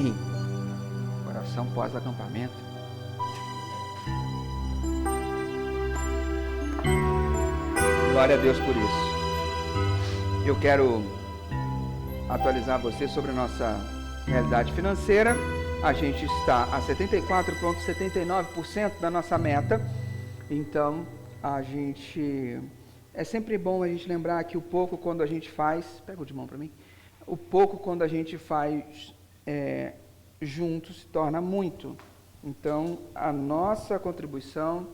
Amém. Oração pós-acampamento. Glória a Deus por isso. Eu quero atualizar você sobre a nossa realidade financeira. A gente está a 74,79% da nossa meta. Então, é sempre bom a gente lembrar que o pouco quando a gente faz, pega o de mão para mim, o pouco quando a gente faz junto se torna muito. Então, a nossa contribuição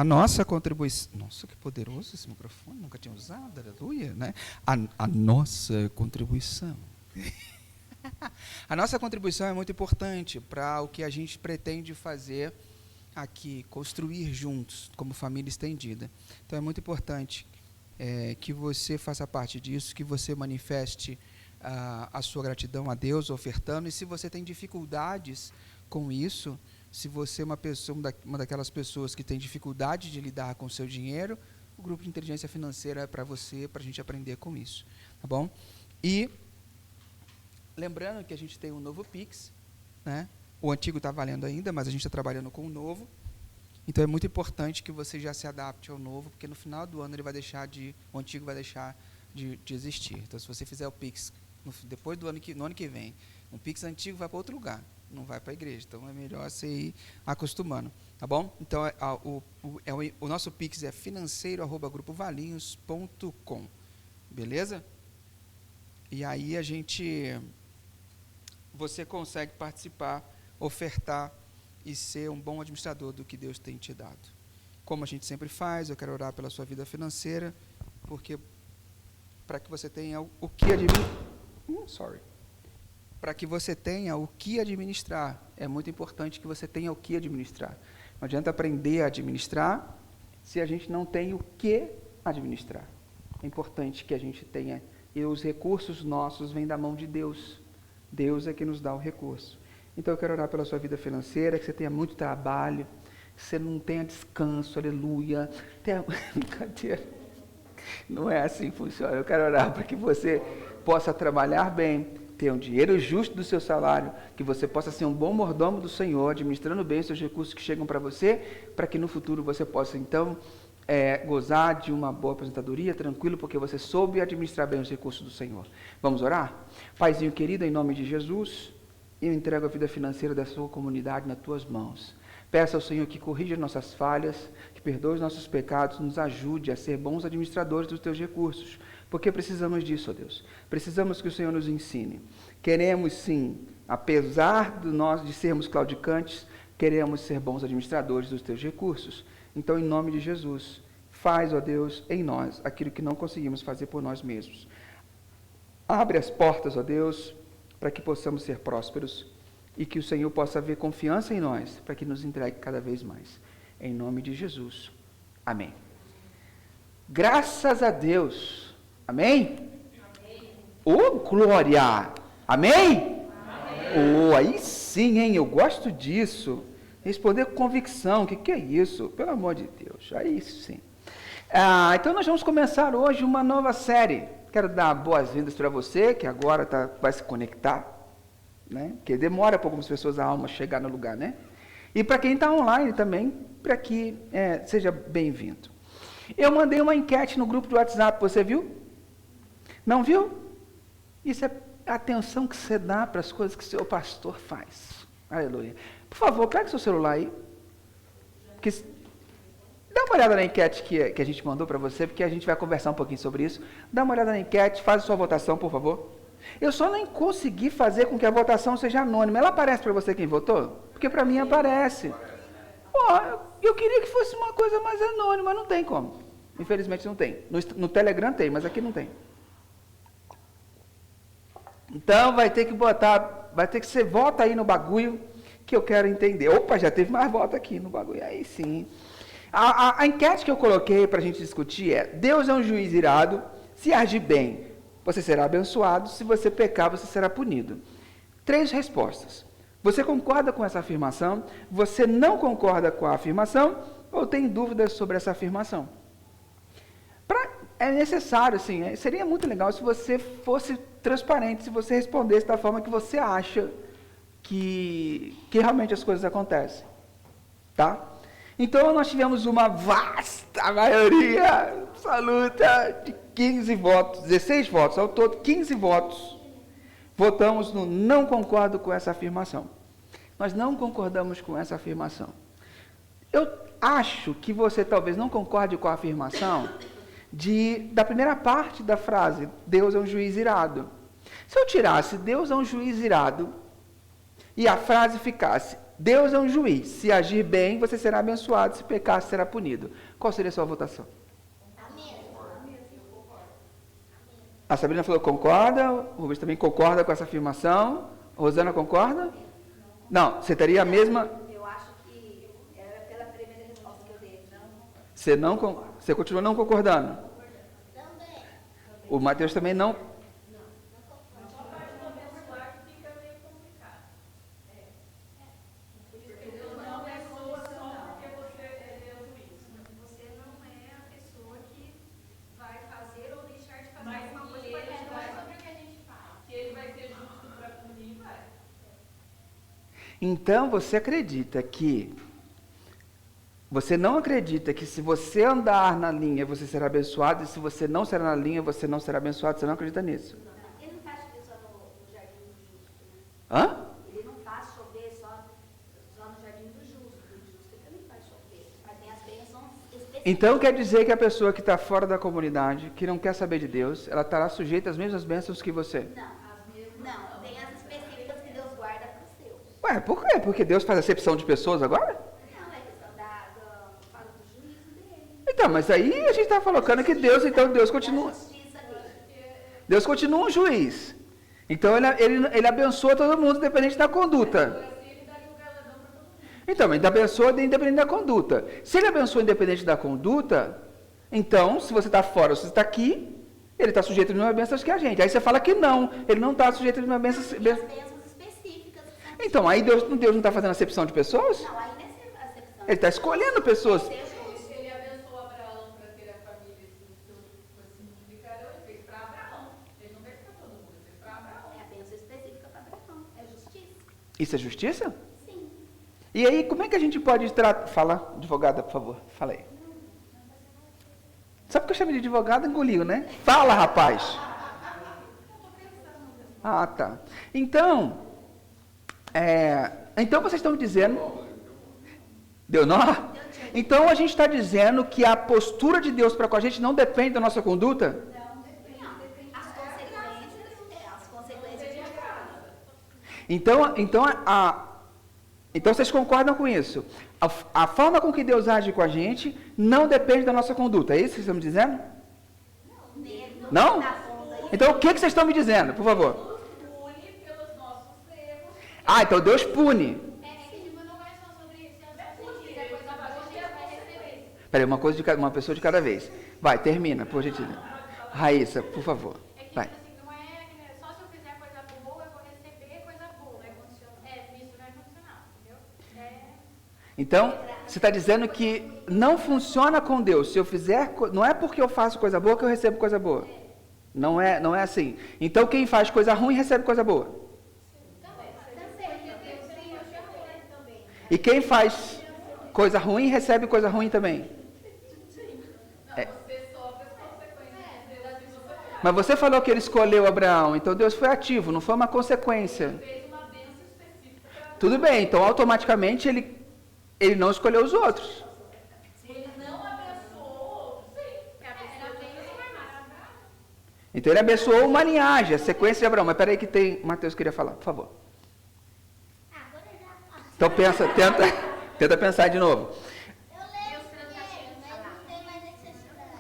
nossa, que poderoso esse microfone, nunca tinha usado, aleluia, né? A nossa contribuição. A nossa contribuição é muito importante para o que a gente pretende fazer aqui, construir juntos, como família estendida. Então, é muito importante que você faça parte disso, que você manifeste a sua gratidão a Deus, ofertando, e se você tem dificuldades com isso, se você é uma daquelas pessoas que tem dificuldade de lidar com o seu dinheiro, o grupo de inteligência financeira é para você, para a gente aprender com isso, tá bom? E lembrando que a gente tem um novo Pix, né? O antigo está valendo ainda, mas a gente está trabalhando com o novo. Então é muito importante que você já se adapte ao novo, porque no final do ano o antigo vai deixar de existir. Então, se você fizer o Pix depois no ano que vem, o Pix antigo vai para outro lugar, não vai para a igreja. Então é melhor você ir acostumando, tá bom? Então o nosso Pix é financeiro@grupovalinhos.com, beleza? E aí você consegue participar, ofertar e ser um bom administrador do que Deus tem te dado. Como a gente sempre faz, eu quero orar pela sua vida financeira, porque para que você tenha o que para que você tenha o que administrar, é muito importante que você tenha o que administrar. Não adianta aprender a administrar se a gente não tem o que administrar. É importante que a gente tenha, e os recursos nossos vêm da mão de Deus. Deus é que nos dá o recurso. Então eu quero orar pela sua vida financeira, que você tenha muito trabalho, que você não tenha descanso, aleluia. Brincadeira. Não é assim que funciona. Eu quero orar para que você possa trabalhar bem, ter um dinheiro justo do seu salário, que você possa ser um bom mordomo do Senhor, administrando bem os seus recursos que chegam para você, para que no futuro você possa, então, gozar de uma boa aposentadoria, tranquilo, porque você soube administrar bem os recursos do Senhor. Vamos orar? Paizinho querido, em nome de Jesus, eu entrego a vida financeira da sua comunidade nas tuas mãos. Peço ao Senhor que corrija nossas falhas, que perdoe os nossos pecados, nos ajude a ser bons administradores dos teus recursos, porque precisamos disso, ó Deus. Precisamos que o Senhor nos ensine. Queremos sim, apesar de sermos claudicantes, queremos ser bons administradores dos teus recursos. Então, em nome de Jesus, faz, ó Deus, em nós aquilo que não conseguimos fazer por nós mesmos. Abre as portas, ó Deus, para que possamos ser prósperos e que o Senhor possa ver confiança em nós, para que nos entregue cada vez mais. Em nome de Jesus. Amém. Graças a Deus. Amém? Ô, glória! Amém? Amém. Aí sim, hein? Eu gosto disso. Responder com convicção. O que é isso? Pelo amor de Deus. Aí sim. Então nós vamos começar hoje uma nova série. Quero dar boas-vindas para você, que agora vai se conectar, né? Porque demora para algumas pessoas a alma chegar no lugar, né? E para quem está online também, para que seja bem-vindo. Eu mandei uma enquete no grupo do WhatsApp, você viu? Não viu? Isso é a atenção que você dá para as coisas que o seu pastor faz. Aleluia. Por favor, pega seu celular aí. Dá uma olhada na enquete que a gente mandou para você, porque a gente vai conversar um pouquinho sobre isso. Dá uma olhada na enquete, faz a sua votação, por favor. Eu só não consegui fazer com que a votação seja anônima. Ela aparece para você quem votou? Porque para mim aparece. Eu queria que fosse uma coisa mais anônima, não tem como. Infelizmente não tem. No Telegram tem, mas aqui não tem. Então vai ter que você vota aí no bagulho que eu quero entender. Opa, já teve mais voto aqui no bagulho. Aí sim. A enquete que eu coloquei para a gente discutir é: Deus é um juiz irado, se agir bem, você será abençoado, se você pecar, você será punido. 3 respostas. Você concorda com essa afirmação? Você não concorda com a afirmação? Ou tem dúvidas sobre essa afirmação? é necessário, assim, seria muito legal se você fosse transparente, se você respondesse da forma que você acha que realmente as coisas acontecem, tá? Então, nós tivemos uma vasta maioria absoluta de 15 votos, 16 votos, ao todo 15 votos, votamos no não concordo com essa afirmação. Nós não concordamos com essa afirmação. Eu acho que você talvez não concorde com a afirmação da primeira parte da frase, Deus é um juiz irado. Se eu tirasse Deus é um juiz irado, e a frase ficasse, Deus é um juiz, se agir bem, você será abençoado, se pecar, será punido. Qual seria a sua votação? A Sabrina falou concorda, o Rubens também concorda com essa afirmação, a Rosana concorda? Não, você teria a mesma... Eu acho que era pela primeira resposta que eu dei. Você continua não concordando? Também. O Mateus também não... Então, você não acredita que se você andar na linha, você será abençoado, e se você não será na linha, você não será abençoado, você não acredita nisso? Ele não faz chover só no jardim do justo, né? Hã? Ele não faz chover só no jardim do justo. Do justo ele também faz chover. Mas tem as bênçãos específicas. Então, quer dizer que a pessoa que está fora da comunidade, que não quer saber de Deus, ela estará sujeita às mesmas bênçãos que você? Não, tem as específicas que Deus guarda para os seus. Ué, por quê? Porque Deus faz acepção de pessoas agora? Não, é questão fala do juízo dele. Então, mas aí a gente está colocando que Deus continua... Da justiça dele. Deus continua um juiz. Então, ele abençoa todo mundo, independente da conduta. Então, ele abençoa independente da conduta. Se ele abençoa independente da conduta, então, se você está fora ou se você está aqui, ele está sujeito às mesmas bênçãos que a gente. Aí você fala que não, ele não está sujeito às mesmas bênçãos. As bênçãos específicas. Então, aí Deus não está fazendo acepção de pessoas? Não, aí nessa acepção. Ele está escolhendo pessoas. Ele abençoou Abraão para ter a família se multiplicar, ele fez para Abraão. Ele não fez para todo mundo, ele fez para Abraão. É a bênção específica para Abraão. É justiça. Isso é justiça? Sim. E aí, como é que a gente pode tratar... Fala, advogada, por favor. Fala aí. Sabe que eu chamei de advogada? Engoliu, né? Fala, rapaz. Ah, tá. Então, vocês estão dizendo... Deu nó? Então, a gente está dizendo que a postura de Deus para com a gente não depende da nossa conduta? As consequências de Então vocês concordam com isso? A forma com que Deus age com a gente não depende da nossa conduta. É isso que vocês estão me dizendo? Não? Então o que vocês estão me dizendo, por favor? Pune pelos nossos erros. Ah, então Deus pune. Peraí, uma pessoa de cada vez. Vai, termina, por gentileza. Raíssa, por favor. Vai. Não é só se eu fizer coisa boa, eu vou receber coisa boa. Isso não é condicional, entendeu? Então, você está dizendo que não funciona com Deus. Se eu fizer, não é porque eu faço coisa boa que eu recebo coisa boa. Não é assim. Então, quem faz coisa ruim recebe coisa boa. E quem faz coisa ruim recebe coisa ruim também. Você sofre as consequências da vida. Mas você falou que ele escolheu Abraão, então Deus foi ativo, não foi uma consequência. Fez uma bênção específica para Tudo bem, então automaticamente ele não escolheu os outros. ele não abençoou outros, sim. Então ele abençoou uma linhagem, a sequência de Abraão. Mas peraí que tem... Mateus queria falar, por favor. Então tenta pensar de novo.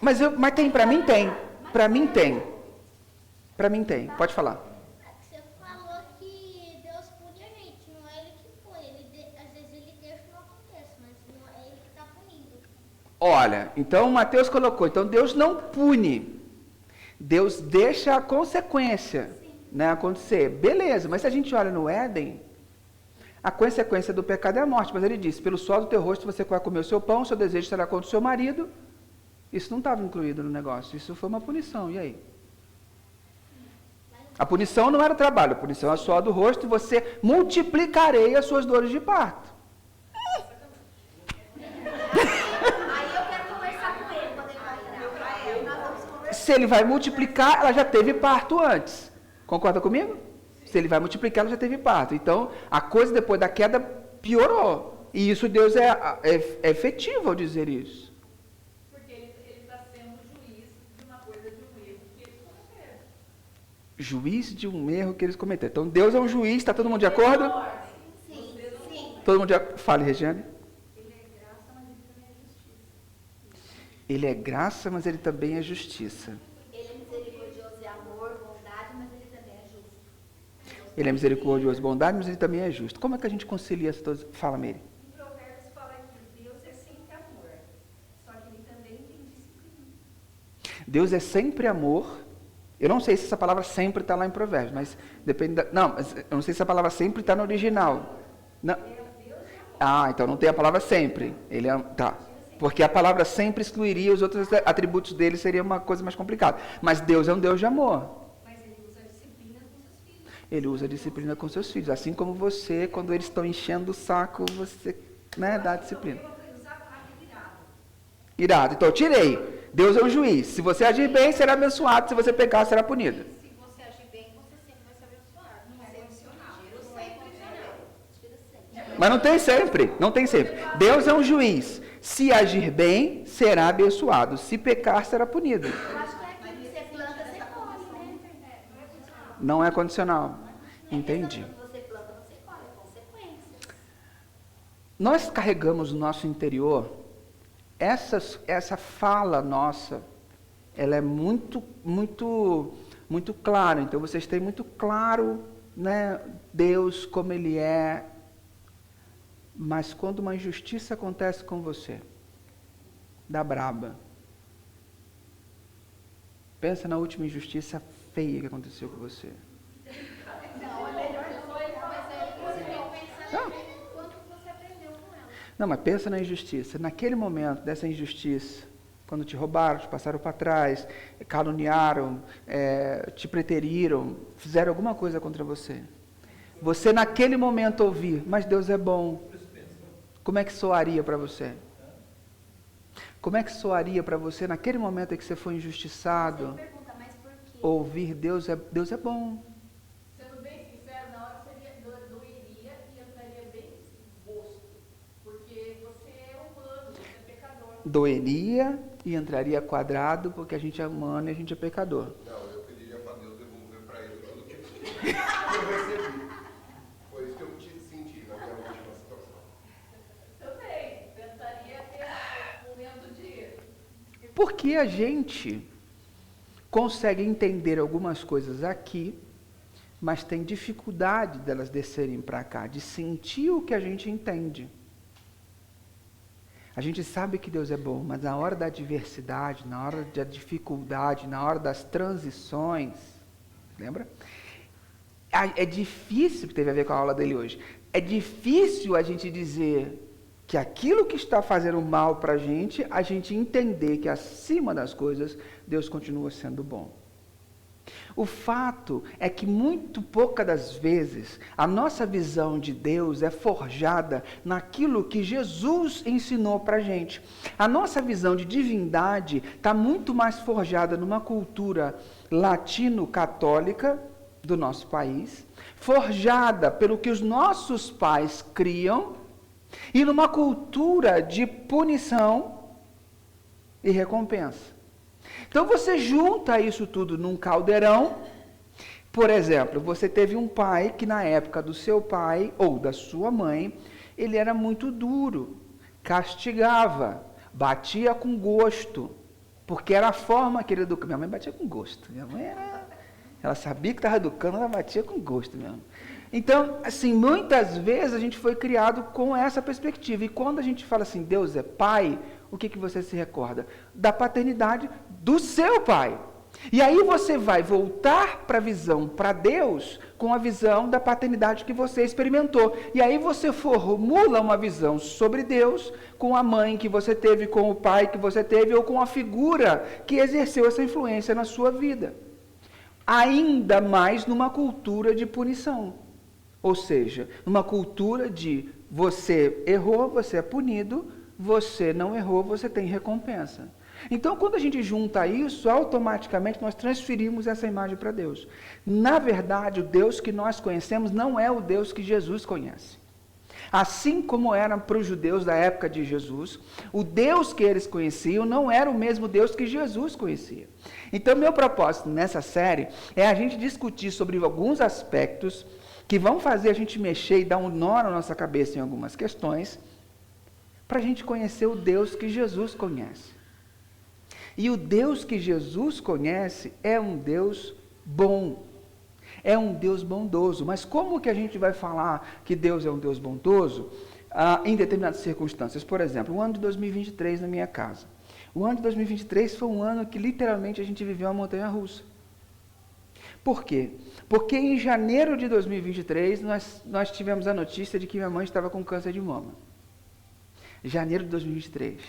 Mas tem, para mim tem. Para mim tem. Para mim tem. Pode falar. Você falou que Deus pune a gente, não é ele que pune. Às vezes ele deixa que não aconteça, mas não é ele que está punindo. Olha, então Mateus colocou, então Deus não pune. Deus deixa a consequência, né, acontecer. Beleza, mas se a gente olha no Éden, a consequência do pecado é a morte. Mas ele disse, pelo suor do teu rosto você vai comer o seu pão, o seu desejo será contra o seu marido, Isso não estava incluído no negócio, isso foi uma punição, e aí? A punição não era trabalho, a punição é a suor do rosto, e você multiplicarei as suas dores de parto. Aí eu quero conversar com ele quando ele vai entrar. Nós vamos conversar. Se ele vai multiplicar, ela já teve parto antes. Concorda comigo? Se ele vai multiplicar, ela já teve parto. Então, a coisa depois da queda piorou. E isso Deus é efetivo ao dizer isso. Porque ele está sendo juiz de uma coisa, de um erro que eles cometeram. Juiz de um erro que eles cometeram. Então, Deus é um juiz, está todo mundo de acordo? Sim, sim. Todo mundo de acordo? Fale, Regiane. Ele é graça, mas ele também é justiça. Ele é graça, mas ele também é justiça. Ele é misericordioso e amor, bondade, mas ele também é justo. Ele é misericordioso, bondade, mas ele também é justo. Como é que a gente concilia essas duas? Fala, Meire. Em Provérbios fala que Deus é sempre amor, só que ele também tem disciplina. Deus é sempre amor. Eu não sei se essa palavra sempre está lá em Provérbios, mas depende da... Não, mas eu não sei se essa palavra sempre está no original. Não. Ah, então não tem a palavra sempre. Ele é... Tá. Porque a palavra sempre excluiria os outros atributos dele, seria uma coisa mais complicada. Mas Deus é um Deus de amor. Mas ele usa a disciplina com seus filhos. Ele usa a disciplina com seus filhos. Assim como você, quando eles estão enchendo o saco, você, né, dá a disciplina. Eu vou usar a palavra irado. Irado. Então eu tirei. Deus é o juiz. Se você agir bem, será abençoado. Se você pecar, será punido. Se você agir bem, você sempre vai ser abençoado. Não é condicional. Não é condicional. Tira sempre. Mas não tem sempre. Não tem sempre. Deus é um juiz. Se agir bem, será abençoado. Se pecar, será punido. Eu acho que é aquilo que você planta, você colhe, né? Não é condicional. Entendi. Quando você planta, você colhe. É consequência. Nós carregamos no nosso interior essa fala nossa, ela é muito clara. Então vocês têm muito claro, né, Deus como Ele é. Mas quando uma injustiça acontece com você, dá braba. Pensa na última injustiça feia que aconteceu com você. Não, é melhor não, mas aí você tem que pensar quanto você aprendeu com ela. Não, mas pensa na injustiça. Naquele momento dessa injustiça, quando te roubaram, te passaram para trás, caluniaram, te preteriram, fizeram alguma coisa contra você. Você naquele momento ouvir, mas Deus é bom. Como é que soaria para você? Como é que soaria para você naquele momento em que você foi injustiçado? Você pergunta, mas por quê? Ouvir Deus é bom. Sendo bem sincero, na hora você doeria e entraria bem gosto. Porque você é humano, você é pecador. Doeria e entraria quadrado, porque a gente é humano e a gente é pecador. Não, eu pediria para Deus devolver para ele tudo que eu recebi. Foi isso que eu senti na minha última situação. Também, tentaria ter um momento de... Porque a gente consegue entender algumas coisas aqui, mas tem dificuldade delas descerem para cá, de sentir o que a gente entende. A gente sabe que Deus é bom, mas na hora da adversidade, na hora da dificuldade, na hora das transições, lembra? É difícil, que teve a ver com a aula dele hoje, é difícil a gente dizer que aquilo que está fazendo mal para a gente entender que acima das coisas, Deus continua sendo bom. O fato é que muito poucas das vezes a nossa visão de Deus é forjada naquilo que Jesus ensinou para a gente. A nossa visão de divindade está muito mais forjada numa cultura latino-católica do nosso país, forjada pelo que os nossos pais criam, e numa cultura de punição e recompensa. Então você junta isso tudo num caldeirão. Por exemplo, você teve um pai que na época do seu pai ou da sua mãe, ele era muito duro, castigava, batia com gosto, porque era a forma que ele educava. Minha mãe batia com gosto. Minha mãe ela sabia que estava educando, ela batia com gosto mesmo. Então, assim, muitas vezes a gente foi criado com essa perspectiva. E quando a gente fala assim, Deus é pai, o que você se recorda? Da paternidade do seu pai. E aí você vai voltar para a visão, para Deus, com a visão da paternidade que você experimentou. E aí você formula uma visão sobre Deus com a mãe que você teve, com o pai que você teve, ou com a figura que exerceu essa influência na sua vida. Ainda mais numa cultura de punição. Ou seja, numa cultura de você errou, você é punido, você não errou, você tem recompensa. Então, quando a gente junta isso, automaticamente nós transferimos essa imagem para Deus. Na verdade, o Deus que nós conhecemos não é o Deus que Jesus conhece. Assim como era para os judeus da época de Jesus, o Deus que eles conheciam não era o mesmo Deus que Jesus conhecia. Então, meu propósito nessa série é a gente discutir sobre alguns aspectos que vão fazer a gente mexer e dar um nó na nossa cabeça em algumas questões, para a gente conhecer o Deus que Jesus conhece. E o Deus que Jesus conhece é um Deus bom, é um Deus bondoso. Mas como que a gente vai falar que Deus é um Deus bondoso em determinadas circunstâncias? Por exemplo, o ano de 2023 na minha casa. O ano de 2023 foi um ano que literalmente a gente viveu uma montanha-russa. Por quê? Porque em janeiro de 2023 nós tivemos a notícia de que minha mãe estava com câncer de mama. Janeiro de 2023.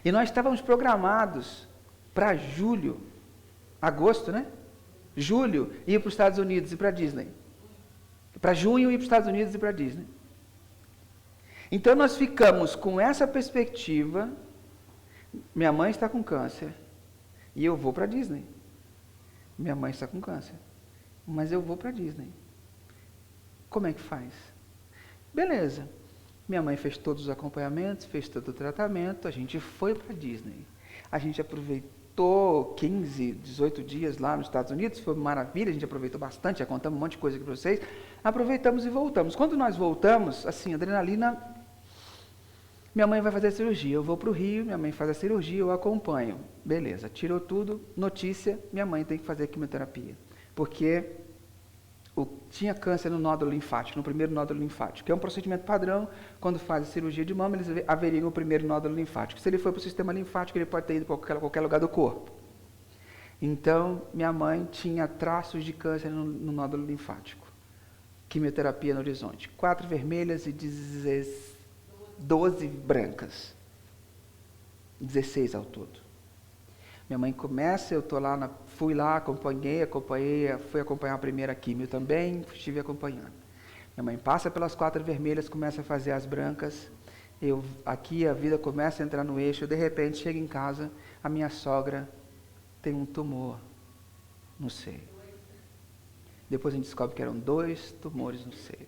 E nós estávamos programados para julho, agosto, né? Julho, ir para os Estados Unidos e para a Disney. Para junho, ir para os Estados Unidos e para a Disney. Então, nós ficamos com essa perspectiva, minha mãe está com câncer, e eu vou para a Disney. Minha mãe está com câncer, mas eu vou para a Disney. Como é que faz? Beleza. Minha mãe fez todos os acompanhamentos, fez todo o tratamento, a gente foi para a Disney. A gente aproveitou 15, 18 dias lá nos Estados Unidos, foi maravilha, a gente aproveitou bastante, já contamos um monte de coisa aqui para vocês, aproveitamos e voltamos. Quando nós voltamos, assim, adrenalina, minha mãe vai fazer a cirurgia, eu vou para o Rio, minha mãe faz a cirurgia, eu acompanho. Beleza, tirou tudo, notícia, minha mãe tem que fazer quimioterapia, porque tinha câncer no nódulo linfático, no primeiro nódulo linfático, que é um procedimento padrão, quando faz a cirurgia de mama, eles averiguam o primeiro nódulo linfático. Se ele for para o sistema linfático, ele pode ter ido para qualquer lugar do corpo. Então, minha mãe tinha traços de câncer no nódulo linfático. Quimioterapia no horizonte. 4 vermelhas e 12 brancas. 16 ao todo. Minha mãe começa, eu fui lá, acompanhei, fui acompanhar a primeira quimio também, estive acompanhando. Minha mãe passa pelas 4 vermelhas, começa a fazer as brancas, aqui a vida começa a entrar no eixo, de repente chego em casa, a minha sogra tem um tumor no seio. Depois a gente descobre que eram 2 tumores no seio.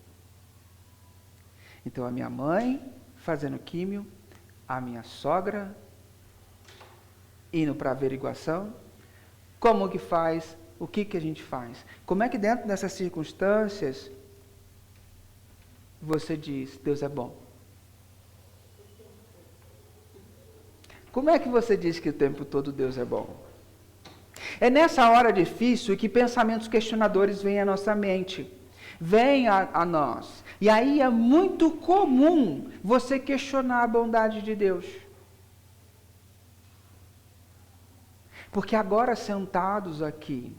Então a minha mãe fazendo químio, a minha sogra indo para averiguação, como que faz, o que a gente faz? Como é que dentro dessas circunstâncias você diz, Deus é bom? Como é que você diz que o tempo todo Deus é bom? É nessa hora difícil que pensamentos questionadores vêm à nossa mente, vêm a nós. E aí é muito comum você questionar a bondade de Deus. Porque agora, sentados aqui,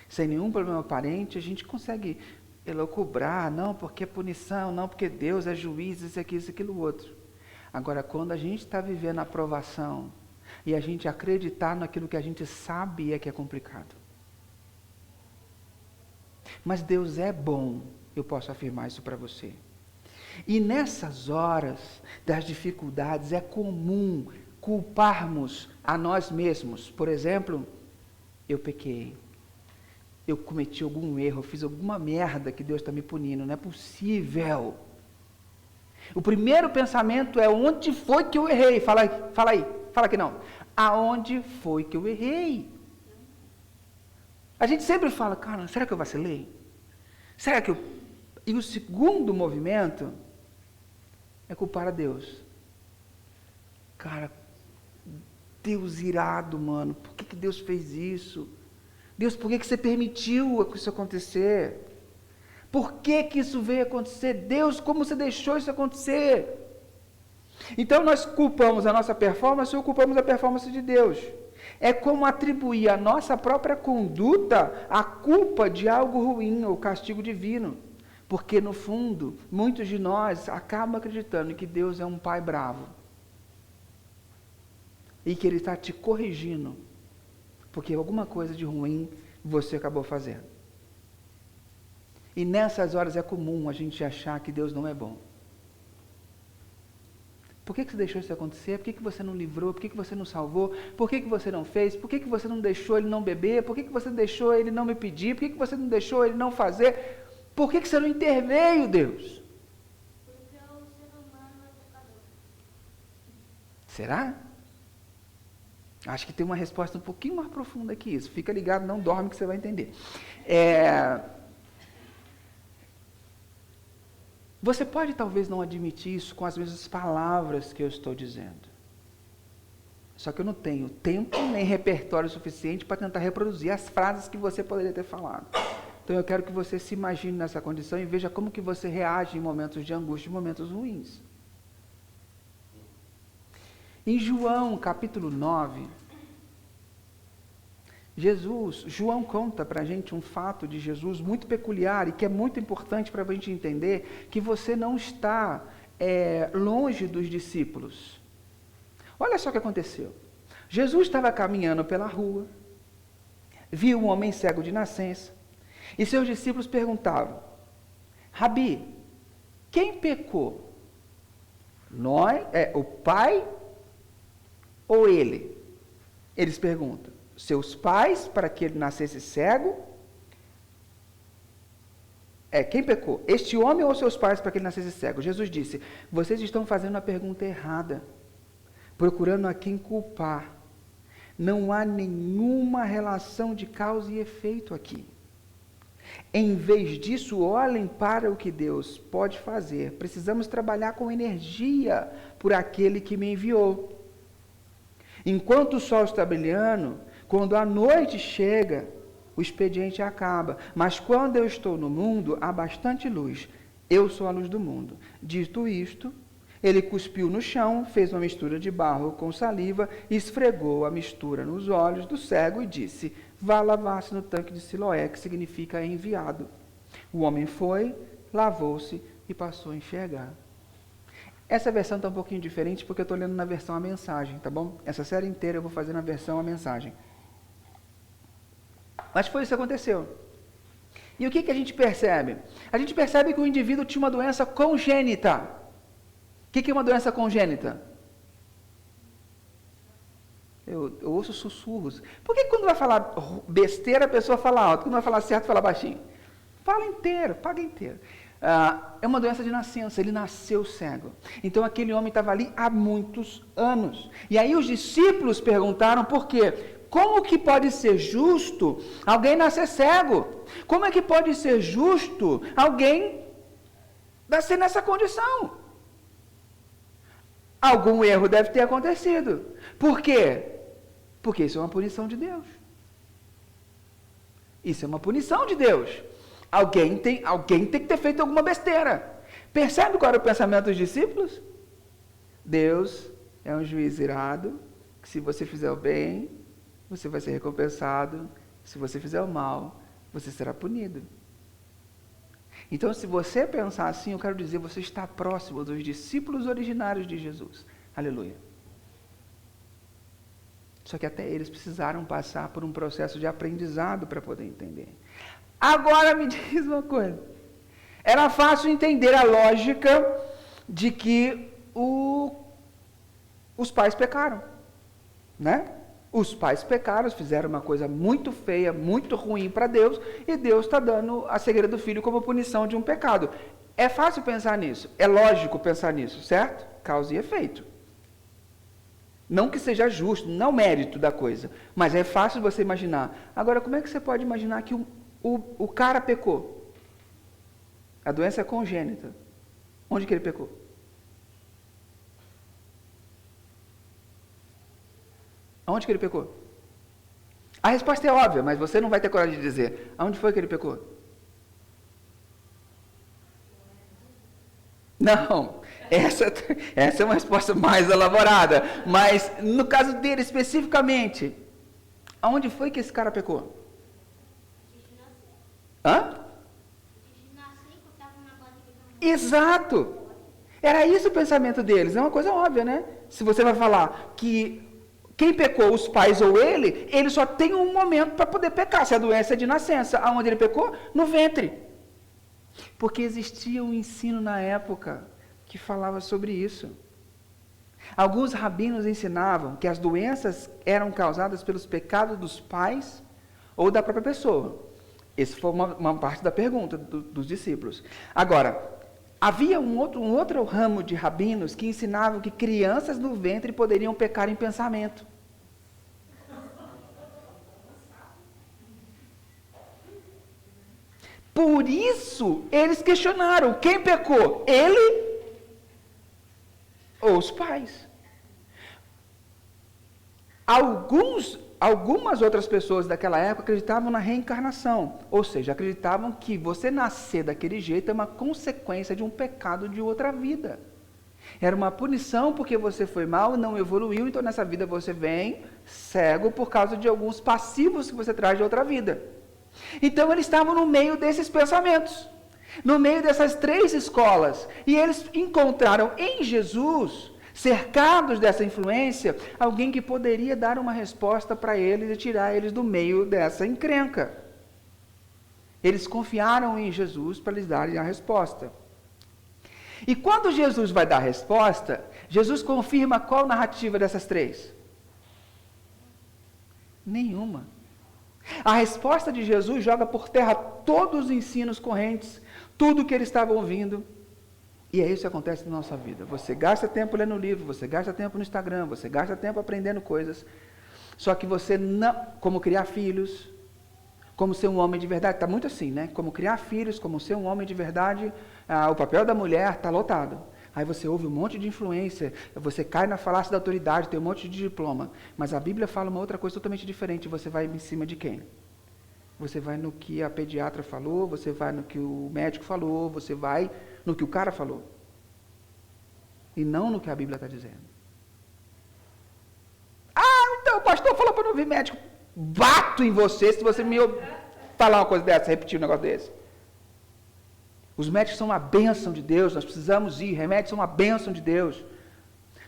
sem nenhum problema aparente, a gente consegue elocubrar, não porque é punição, não porque Deus é juiz, isso aqui, isso, aquilo, outro. Agora, quando a gente está vivendo a aprovação, e a gente acreditar naquilo que a gente sabe é que é complicado. Mas Deus é bom, eu posso afirmar isso para você. E nessas horas das dificuldades, é comum culparmos a nós mesmos. Por exemplo, eu pequei, eu cometi algum erro, eu fiz alguma merda que Deus está me punindo, não é possível. O primeiro pensamento é, onde foi que eu errei? Fala que não. Aonde foi que eu errei? A gente sempre fala, cara, será que eu vacilei? Será que eu... E o segundo movimento é culpar a Deus. Cara, Deus irado, mano, por que Deus fez isso? Deus, por que você permitiu isso acontecer? Por que isso veio acontecer? Deus, como você deixou isso acontecer? Então nós culpamos a nossa performance ou culpamos a performance de Deus. É como atribuir à nossa própria conduta a culpa de algo ruim ou castigo divino. Porque, no fundo, muitos de nós acabam acreditando que Deus é um pai bravo. E que Ele está te corrigindo. Porque alguma coisa de ruim você acabou fazendo. E nessas horas é comum a gente achar que Deus não é bom. Por que você deixou isso acontecer? Por que você não livrou? Por que você não salvou? Por que você não fez? Por que você não deixou ele não beber? Por que você deixou ele não me pedir? Por que você não deixou ele não fazer? Por que você não interveio, Deus? Porque o ser humano é pecador. Será? Acho que tem uma resposta um pouquinho mais profunda que isso. Fica ligado, não dorme que você vai entender. Você pode talvez não admitir isso com as mesmas palavras que eu estou dizendo. Só que eu não tenho tempo nem repertório suficiente para tentar reproduzir as frases que você poderia ter falado. Então eu quero que você se imagine nessa condição e veja como que você reage em momentos de angústia, em momentos ruins. Em João, capítulo 9, João conta para a gente um fato de Jesus muito peculiar e que é muito importante para a gente entender que você não está longe dos discípulos. Olha só o que aconteceu. Jesus estava caminhando pela rua, viu um homem cego de nascença e seus discípulos perguntavam: Rabi, quem pecou? O pai ou ele? Eles perguntam. Seus pais, para que ele nascesse cego? Quem pecou? Este homem ou seus pais, para que ele nascesse cego? Jesus disse: vocês estão fazendo a pergunta errada, procurando a quem culpar. Não há nenhuma relação de causa e efeito aqui. Em vez disso, olhem para o que Deus pode fazer. Precisamos trabalhar com energia por aquele que me enviou. Enquanto o sol está brilhando, quando a noite chega, o expediente acaba. Mas quando eu estou no mundo, há bastante luz. Eu sou a luz do mundo. Dito isto, ele cuspiu no chão, fez uma mistura de barro com saliva, esfregou a mistura nos olhos do cego e disse: vá lavar-se no tanque de Siloé, que significa enviado. O homem foi, lavou-se e passou a enxergar. Essa versão está um pouquinho diferente porque eu estou lendo na versão a mensagem, tá bom? Essa série inteira eu vou fazer na versão a mensagem. Mas foi isso que aconteceu. E o que a gente percebe? A gente percebe que o indivíduo tinha uma doença congênita. O que é uma doença congênita? Eu ouço sussurros. Por que quando vai falar besteira a pessoa fala alto? Quando vai falar certo, fala baixinho? Fala inteiro, paga inteiro. É uma doença de nascença, ele nasceu cego. Então aquele homem estava ali há muitos anos. E aí os discípulos perguntaram por quê? Como que pode ser justo alguém nascer cego? Como é que pode ser justo alguém nascer nessa condição? Algum erro deve ter acontecido. Por quê? Porque isso é uma punição de Deus. Isso é uma punição de Deus. Alguém tem que ter feito alguma besteira. Percebe qual era o pensamento dos discípulos? Deus é um juiz irado, que se você fizer o bem, você vai ser recompensado. Se você fizer o mal, você será punido. Então, se você pensar assim, eu quero dizer, você está próximo dos discípulos originários de Jesus. Aleluia. Só que até eles precisaram passar por um processo de aprendizado para poder entender. Agora me diz uma coisa. Era fácil entender a lógica de que os pais pecaram, né? Os pais pecaram, fizeram uma coisa muito feia, muito ruim para Deus, e Deus está dando a cegueira do filho como punição de um pecado. É fácil pensar nisso, é lógico pensar nisso, certo? Causa e efeito. Não que seja justo, não é o mérito da coisa, mas é fácil você imaginar. Agora, como é que você pode imaginar que o cara pecou? A doença é congênita. Onde que ele pecou? Aonde que ele pecou? A resposta é óbvia, mas você não vai ter coragem de dizer. Aonde foi que ele pecou? Não, essa é uma resposta mais elaborada. Mas no caso dele especificamente, Aonde foi que esse cara pecou? Hã? Exato! Era isso o pensamento deles. É uma coisa óbvia, né? Se você vai falar que quem pecou, os pais ou ele só tem um momento para poder pecar. Se a doença é de nascença, aonde ele pecou? No ventre. Porque existia um ensino na época que falava sobre isso. Alguns rabinos ensinavam que as doenças eram causadas pelos pecados dos pais ou da própria pessoa. Essa foi uma parte da pergunta dos discípulos. Agora, havia um outro ramo de rabinos que ensinavam que crianças no ventre poderiam pecar em pensamento. Por isso, eles questionaram, quem pecou? Ele ou os pais? Algumas outras pessoas daquela época acreditavam na reencarnação, ou seja, acreditavam que você nascer daquele jeito é uma consequência de um pecado de outra vida. Era uma punição porque você foi mal e não evoluiu, então nessa vida você vem cego por causa de alguns passivos que você traz de outra vida. Então eles estavam no meio desses pensamentos, no meio dessas 3 escolas, e eles encontraram em Jesus, cercados dessa influência, alguém que poderia dar uma resposta para eles e tirar eles do meio dessa encrenca. Eles confiaram em Jesus para lhes darem a resposta. E quando Jesus vai dar a resposta, Jesus confirma qual narrativa dessas 3? Nenhuma. A resposta de Jesus joga por terra todos os ensinos correntes, tudo que eles estavam ouvindo. E é isso que acontece na nossa vida. Você gasta tempo lendo livro, você gasta tempo no Instagram, você gasta tempo aprendendo coisas. Só que você não... Como criar filhos, como ser um homem de verdade, está muito assim, né? Como criar filhos, como ser um homem de verdade, o papel da mulher está lotado. Aí você ouve um monte de influência, você cai na falácia da autoridade, tem um monte de diploma. Mas a Bíblia fala uma outra coisa totalmente diferente. Você vai em cima de quem? Você vai no que a pediatra falou, você vai no que o médico falou, você vai no que o cara falou. E não no que a Bíblia está dizendo. Ah, então o pastor falou para não ouvir médico. Bato em você se você me falar uma coisa dessa, repetir um negócio desse. Os médicos são uma bênção de Deus, nós precisamos ir, remédios são uma bênção de Deus.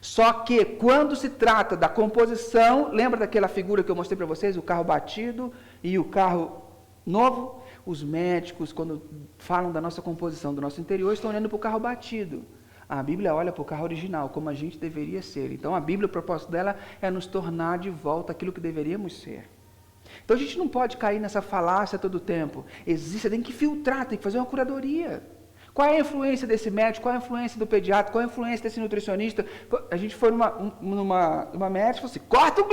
Só que quando se trata da composição, lembra daquela figura que eu mostrei para vocês, o carro batido e o carro novo? Os médicos, quando falam da nossa composição, do nosso interior, estão olhando para o carro batido. A Bíblia olha para o carro original, como a gente deveria ser. Então a Bíblia, o propósito dela é nos tornar de volta aquilo que deveríamos ser. Então a gente não pode cair nessa falácia todo o tempo. Você tem que filtrar, tem que fazer uma curadoria. Qual é a influência desse médico? Qual é a influência do pediatra? Qual é a influência desse nutricionista? A gente foi numa médica e falou assim, corta o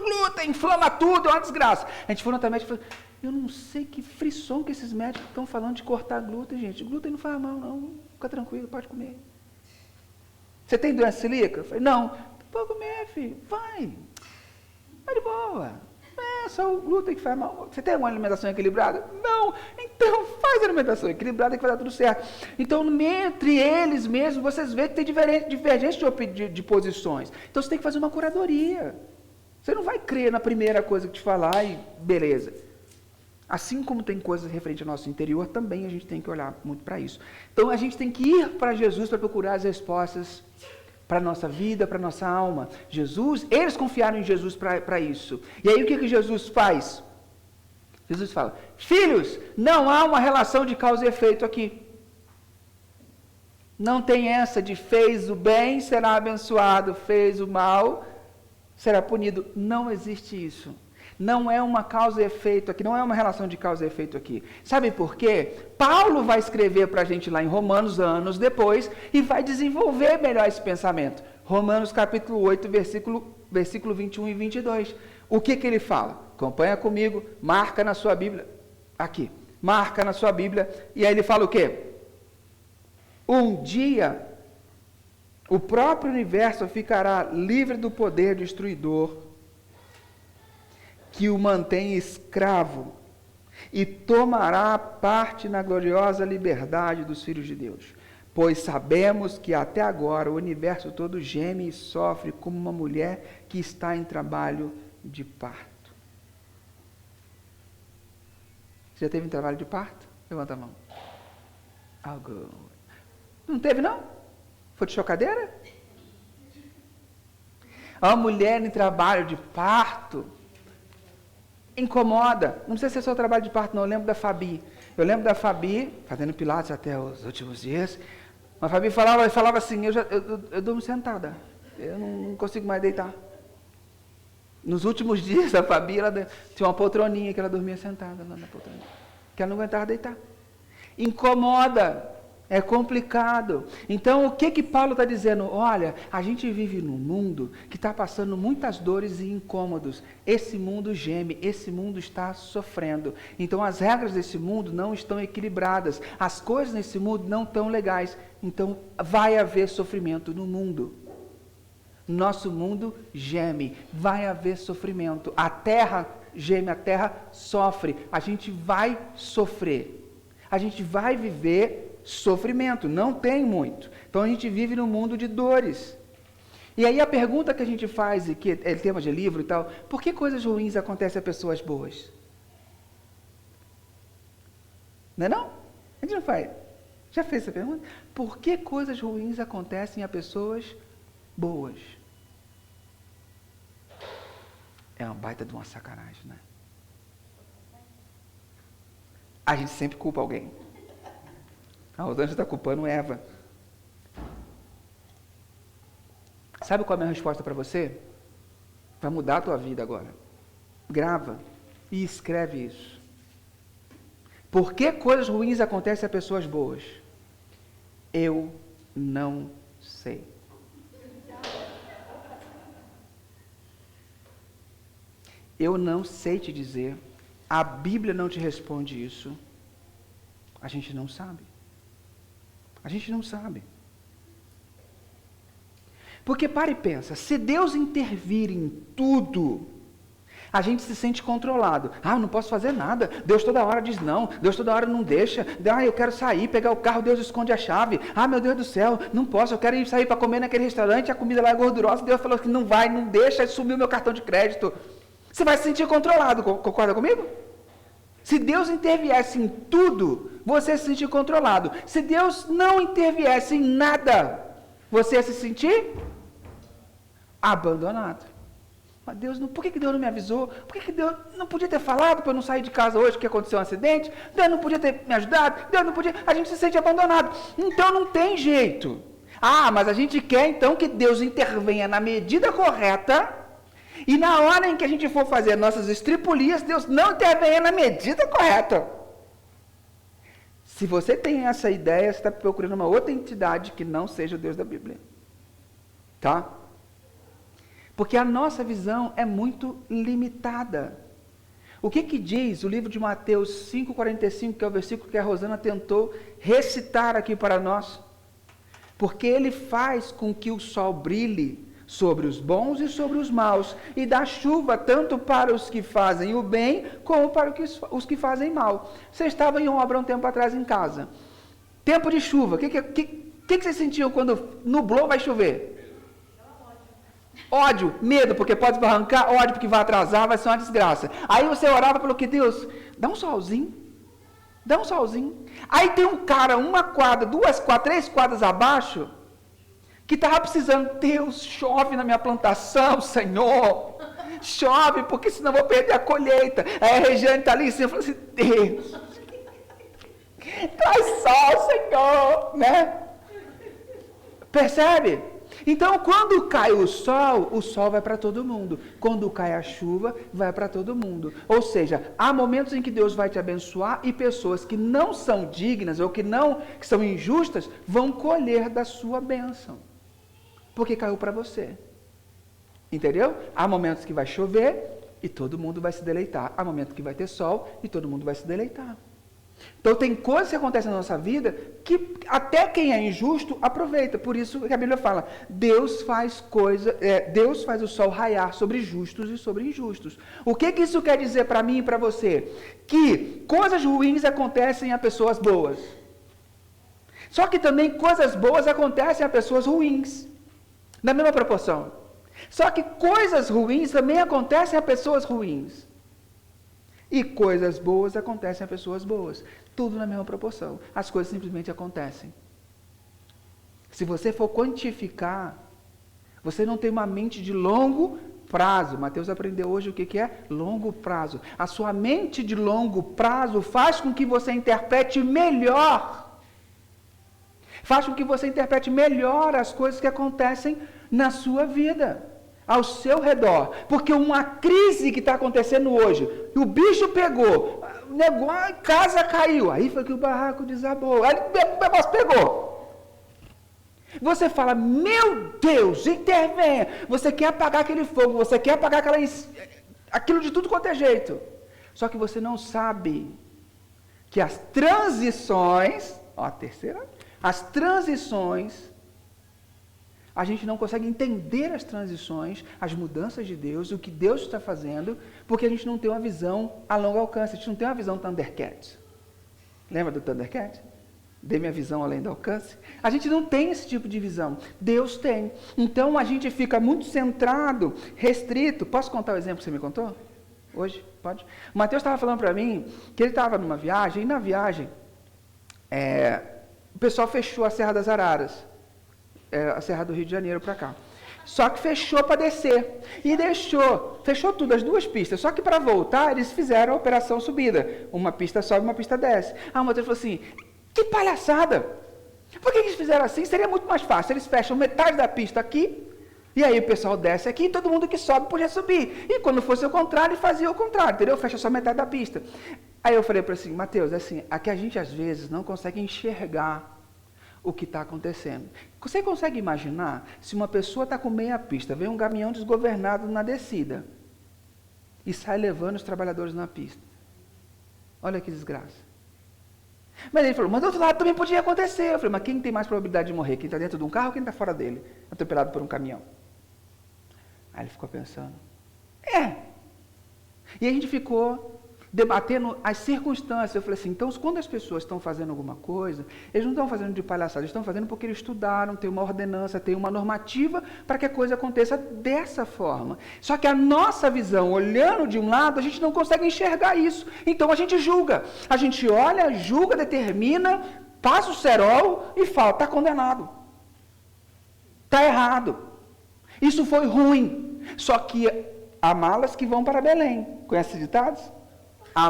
glúten, inflama tudo, é uma desgraça. A gente foi noutra médica e falou, eu não sei que frisson que esses médicos estão falando de cortar glúten, gente. Glúten não faz mal, não. Fica tranquilo, pode comer. Você tem doença celíaca? Eu falei, não. Pode comer, filho, vai. Vai de boa. É só o glúten que faz mal. Você tem uma alimentação equilibrada? Não. Então faz a alimentação equilibrada que vai dar tudo certo. Então, entre eles mesmos, vocês veem que tem divergência de posições. Então, você tem que fazer uma curadoria. Você não vai crer na primeira coisa que te falar e beleza. Assim como tem coisas referentes ao nosso interior, também a gente tem que olhar muito para isso. Então, a gente tem que ir para Jesus para procurar as respostas para a nossa vida, para a nossa alma. Eles confiaram em Jesus para isso. E aí o que Jesus faz? Jesus fala, filhos, não há uma relação de causa e efeito aqui. Não tem essa de fez o bem, será abençoado, fez o mal, será punido. Não existe isso. Não é uma causa e efeito aqui, não é uma relação de causa e efeito aqui. Sabe por quê? Paulo vai escrever para a gente lá em Romanos, anos depois, e vai desenvolver melhor esse pensamento. Romanos capítulo 8, versículo 21 e 22. O que ele fala? Acompanha comigo, marca na sua Bíblia. Aqui, marca na sua Bíblia. E aí ele fala o quê? Um dia, o próprio universo ficará livre do poder destruidor que o mantém escravo e tomará parte na gloriosa liberdade dos filhos de Deus. Pois sabemos que até agora o universo todo geme e sofre como uma mulher que está em trabalho de parto. Você já teve um trabalho de parto? Levanta a mão. Algo. Não teve, não? Foi de chocadeira? A mulher em trabalho de parto incomoda. Não sei se é só trabalho de parto, não. Eu lembro da Fabi. Fazendo pilates até os últimos dias. A Fabi falava assim, eu durmo sentada. Eu não consigo mais deitar. Nos últimos dias, a Fabi, ela tinha uma poltroninha que ela dormia sentada lá na poltroninha. Que ela não aguentava deitar. Incomoda. É complicado. Então, o que Paulo está dizendo? Olha, a gente vive num mundo que está passando muitas dores e incômodos. Esse mundo geme, esse mundo está sofrendo. Então, as regras desse mundo não estão equilibradas. As coisas nesse mundo não estão legais. Então, vai haver sofrimento no mundo. Nosso mundo geme, vai haver sofrimento. A terra geme, a terra sofre. A gente vai sofrer. A gente vai viver sofrimento, não tem muito. Então a gente vive num mundo de dores. E aí a pergunta que a gente faz, e que é tema de livro e tal, por que coisas ruins acontecem a pessoas boas? Não é não? A gente não faz. Já fez essa pergunta? Por que coisas ruins acontecem a pessoas boas? É uma baita de uma sacanagem, né? A gente sempre culpa alguém. A Rosângela está culpando Eva. Sabe qual é a minha resposta para você? Vai mudar a tua vida agora. Grava e escreve isso. Por que coisas ruins acontecem a pessoas boas? Eu não sei. Eu não sei te dizer. A Bíblia não te responde isso. A gente não sabe. A gente não sabe. Porque para e pensa, se Deus intervir em tudo, a gente se sente controlado. Ah, eu não posso fazer nada. Deus toda hora diz não. Deus toda hora não deixa. Ah, eu quero sair, pegar o carro, Deus esconde a chave. Ah, meu Deus do céu, não posso. Eu quero ir sair para comer naquele restaurante, a comida lá é gordurosa. Deus falou que não vai, não deixa, sumiu meu cartão de crédito. Você vai se sentir controlado, concorda comigo? Se Deus interviesse em tudo, você se sentir controlado. Se Deus não interviesse em nada, você ia se sentir abandonado. Mas Deus não, por que Deus não me avisou? Por que Deus não podia ter falado para eu não sair de casa hoje que aconteceu um acidente? Deus não podia ter me ajudado? Deus não podia... A gente se sente abandonado. Então não tem jeito. Ah, mas a gente quer então que Deus intervenha na medida correta. E na hora em que a gente for fazer nossas estripulias, Deus não intervenha na medida correta. Se você tem essa ideia, você está procurando uma outra entidade que não seja o Deus da Bíblia. Tá? Porque a nossa visão é muito limitada. O que diz o livro de Mateus 5,45, que é o versículo que a Rosana tentou recitar aqui para nós? Porque ele faz com que o sol brilhe sobre os bons e sobre os maus, e dá chuva tanto para os que fazem o bem, como para os que fazem mal. Você estava em obra um tempo atrás em casa. Tempo de chuva. O que vocês sentiam quando nublou, vai chover? Ódio, medo, porque pode esbarrancar, ódio, porque vai atrasar, vai ser uma desgraça. Aí você orava pelo que Deus, dá um solzinho. Aí tem um cara, uma quadra, 2 quadras, 3 quadras abaixo, que estava precisando, Deus, chove na minha plantação, Senhor, chove, porque senão eu vou perder a colheita. Aí a Regiane está ali em cima, falando assim, Deus, traz sol, Senhor, né? Percebe? Então, quando cai o sol vai para todo mundo. Quando cai a chuva, vai para todo mundo. Ou seja, há momentos em que Deus vai te abençoar e pessoas que não são dignas ou que são injustas vão colher da sua bênção. Porque caiu para você. Entendeu? Há momentos que vai chover e todo mundo vai se deleitar. Há momentos que vai ter sol e todo mundo vai se deleitar. Então tem coisas que acontecem na nossa vida que até quem é injusto aproveita. Por isso que a Bíblia fala, Deus faz o sol raiar sobre justos e sobre injustos. O que isso quer dizer para mim e para você? Que coisas ruins acontecem a pessoas boas. Só que também coisas boas acontecem a pessoas ruins. Na mesma proporção. Só que coisas ruins também acontecem a pessoas ruins. E coisas boas acontecem a pessoas boas. Tudo na mesma proporção. As coisas simplesmente acontecem. Se você for quantificar, você não tem uma mente de longo prazo. Mateus aprendeu hoje o que é longo prazo. A sua mente de longo prazo faz com que você interprete melhor. Faz com que você interprete melhor as coisas que acontecem na sua vida, ao seu redor. Porque uma crise que está acontecendo hoje, o bicho pegou, o negócio, a casa caiu, aí foi que o barraco desabou, aí o negócio pegou. Você fala, meu Deus, intervenha. Você quer apagar aquele fogo, você quer apagar aquilo de tudo quanto é jeito. Só que você não sabe que as transições, ó, a terceira, as transições, a gente não consegue entender as transições, as mudanças de Deus, o que Deus está fazendo, porque a gente não tem uma visão a longo alcance, a gente não tem uma visão Thundercat. Lembra do Thundercat? Dê minha visão além do alcance. A gente não tem esse tipo de visão. Deus tem. Então a gente fica muito centrado, restrito. Posso contar o exemplo que você me contou? Hoje? Pode? O Mateus estava falando para mim que ele estava numa viagem, e na viagem o pessoal fechou a Serra das Araras, a Serra do Rio de Janeiro para cá. Só que fechou para descer. E fechou tudo, as duas pistas. Só que para voltar, eles fizeram a operação subida. Uma pista sobe, uma pista desce. Aí o Mateus falou assim, que palhaçada! Por que eles fizeram assim? Seria muito mais fácil. Eles fecham metade da pista aqui, e aí o pessoal desce aqui, e todo mundo que sobe podia subir. E quando fosse o contrário, fazia o contrário, entendeu? Fecha só metade da pista. Aí eu falei para ele assim, Mateus, assim, aqui a gente às vezes não consegue enxergar o que está acontecendo. Você consegue imaginar se uma pessoa está com meia pista, vem um caminhão desgovernado na descida e sai levando os trabalhadores na pista? Olha que desgraça. Mas ele falou, mas do outro lado também podia acontecer. Eu falei, mas quem tem mais probabilidade de morrer? Quem está dentro de um carro ou quem está fora dele? Atropelado por um caminhão? Aí ele ficou pensando, E a gente ficou debatendo as circunstâncias. Eu falei assim, então quando as pessoas estão fazendo alguma coisa, eles não estão fazendo de palhaçada, eles estão fazendo porque eles estudaram, tem uma ordenança, tem uma normativa para que a coisa aconteça dessa forma. Só que a nossa visão, olhando de um lado, a gente não consegue enxergar isso. Então a gente julga. A gente olha, julga, determina, passa o cerol e fala, está condenado. Está errado. Isso foi ruim. Só que há malas que vão para Belém. Conhece esses ditados? Há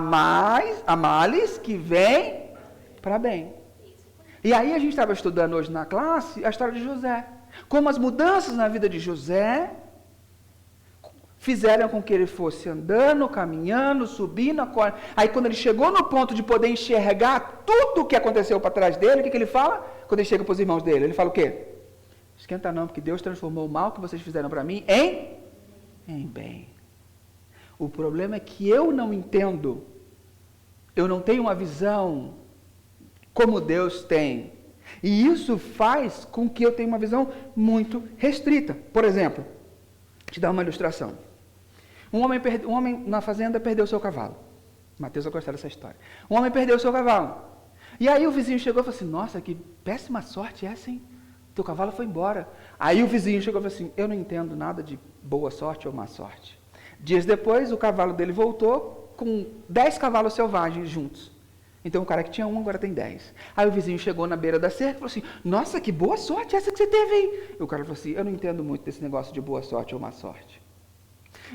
males que vêm para bem. E aí a gente estava estudando hoje na classe a história de José. Como as mudanças na vida de José fizeram com que ele fosse andando, caminhando, subindo. Aí quando ele chegou no ponto de poder enxergar tudo o que aconteceu para trás dele, o que ele fala? Quando ele chega para os irmãos dele, ele fala o quê? Esquenta não, porque Deus transformou o mal que vocês fizeram para mim em bem. O problema é que eu não entendo, eu não tenho uma visão como Deus tem. E isso faz com que eu tenha uma visão muito restrita. Por exemplo, vou te dar uma ilustração. Um homem na fazenda perdeu seu cavalo. Mateus vai gostar dessa história. Um homem perdeu seu cavalo. E aí o vizinho chegou e falou assim, nossa, que péssima sorte essa, hein? Teu cavalo foi embora. Aí o vizinho chegou e falou assim, eu não entendo nada de boa sorte ou má sorte. Dias depois, o cavalo dele voltou com 10 cavalos selvagens juntos. Então, o cara que tinha um, agora tem 10. Aí o vizinho chegou na beira da cerca e falou assim, nossa, que boa sorte essa que você teve aí. E o cara falou assim, eu não entendo muito desse negócio de boa sorte ou má sorte.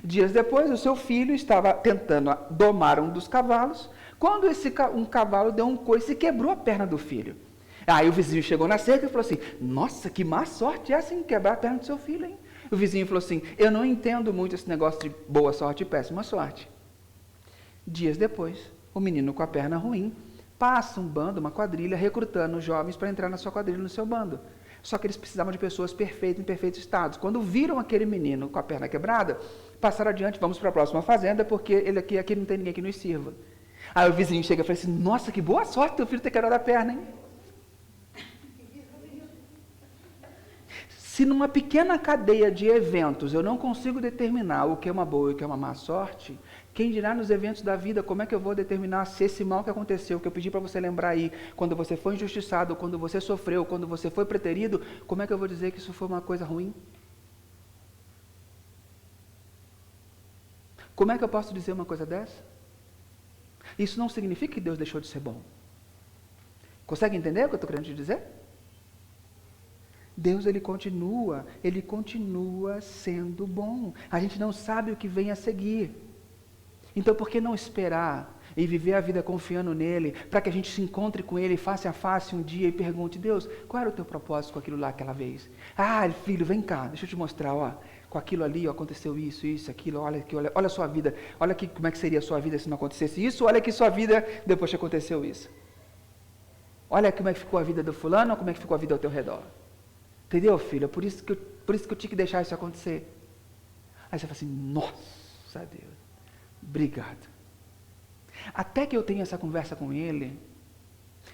Dias depois, o seu filho estava tentando domar um dos cavalos, quando um cavalo deu um coice e quebrou a perna do filho. Aí o vizinho chegou na cerca e falou assim, nossa, que má sorte essa em quebrar a perna do seu filho, hein? O vizinho falou assim, eu não entendo muito esse negócio de boa sorte e péssima sorte. Dias depois, o menino com a perna ruim passa um bando, uma quadrilha, recrutando jovens para entrar na sua quadrilha, no seu bando. Só que eles precisavam de pessoas perfeitas, em perfeitos estados. Quando viram aquele menino com a perna quebrada, passaram adiante, vamos para a próxima fazenda, porque aqui não tem ninguém que nos sirva. Aí o vizinho chega e fala assim, nossa, que boa sorte teu filho ter quebrado a perna, hein? Se numa pequena cadeia de eventos eu não consigo determinar o que é uma boa e o que é uma má sorte, quem dirá nos eventos da vida, como é que eu vou determinar se esse mal que aconteceu, que eu pedi para você lembrar aí, quando você foi injustiçado, quando você sofreu, quando você foi preterido, como é que eu vou dizer que isso foi uma coisa ruim? Como é que eu posso dizer uma coisa dessa? Isso não significa que Deus deixou de ser bom. Consegue entender o que eu estou querendo te dizer? Deus, ele continua sendo bom. A gente não sabe o que vem a seguir. Então, por que não esperar e viver a vida confiando nele, para que a gente se encontre com ele face a face um dia e pergunte: Deus, qual era o teu propósito com aquilo lá aquela vez? Ah, filho, vem cá, deixa eu te mostrar, ó, com aquilo ali, ó, aconteceu isso, aquilo, olha aqui, olha a sua vida, olha aqui como é que seria a sua vida se não acontecesse isso, olha aqui sua vida depois que aconteceu isso. Olha como é que ficou a vida do fulano, como é que ficou a vida ao teu redor. Entendeu, filho? Por isso que eu tinha que deixar isso acontecer. Aí você fala assim: nossa Deus, obrigado. Até que eu tenha essa conversa com ele,